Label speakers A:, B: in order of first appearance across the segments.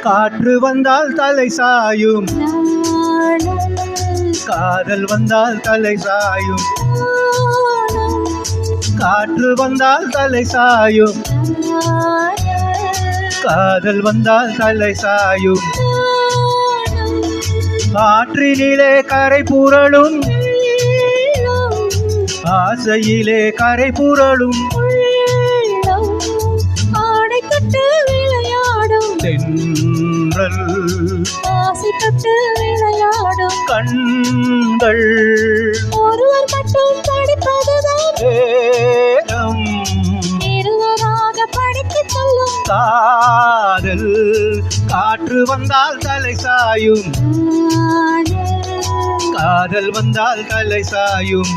A: காற்று வந்தால் தலை சாயும், காதல் வந்தால் தலை சாயும். காற்று வந்தால் தலை சாயும், காதல் வந்தால் தலை சாயும். ஆற்றினிலே கரை புரளும், ஆசையிலே கரை புரளும். தென்றல்
B: ஆசைப்பட்டு விளையாடும்
A: கண்கள்
B: ஒருவர் மட்டும் படிப்பதுதான்
A: வேதம்,
B: இருவராக படிக்கச் சொல்லும்
A: காதல். காற்று வந்தால் தலை சாயும், காதல் வந்தால் தலை சாயும்.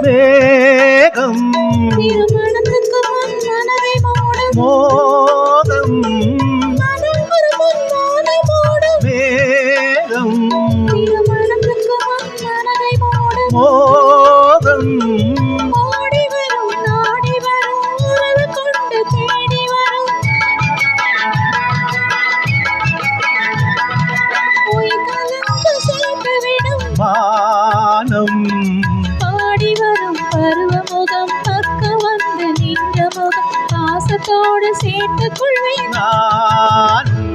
A: மேகம்
B: திருமணத்துக்கு முன் மனதை மூடும்
A: மோகம்,
B: மனம் ஒரு முன்மாலை மூடும்
A: மேகம்
B: திருமணத்துக்கு முன் மனதை மூடும்
A: மோகம்.
B: ஓடி வரும் நாடி வரும் உறவு கொண்டு தேடி வரும் உயிர் கலந்து சேர்த்து விடும்
A: வானம்
B: ஆடி வரும் பருவ முகம் பக்க வந்து நின்ற முகம் பாசத்தோடு சேர்த்துக் கொள்வேன் நானும்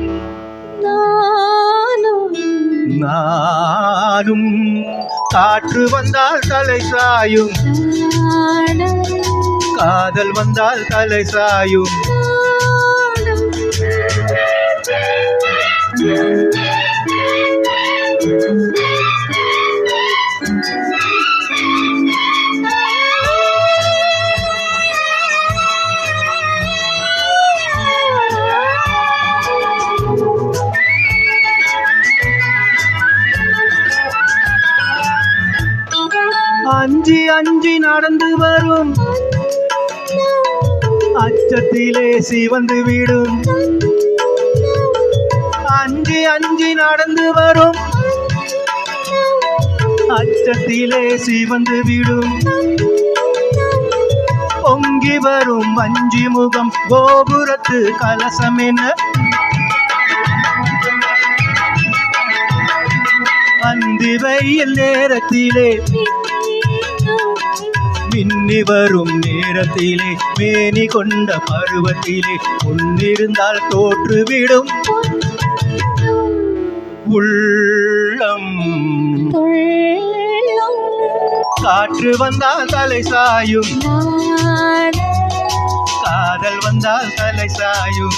A: நானும். காற்று வந்தால் தலை சாயும்,
B: நானும்
A: காதல் வந்தால் தலை சாயும். அஞ்சி அஞ்சி நடந்து வரும் அச்சத்திலே சிவந்து விடும். அஞ்சி அஞ்சி நடந்து வரும் அச்சத்திலே சிவந்து விடும். பொங்கி வரும் வஞ்சி முகம் கோபுரத்து கலசம் என அந்தி வெயில் நேரத்திலே மின்னி வரும் நேரத்திலே மேனி கொண்ட பருவத்திலே முன்னிருந்தால் தோற்றுவிடும் உள்ளம். காற்று வந்தால் தலை சாயும், காதல் வந்தால் தலை சாயும்.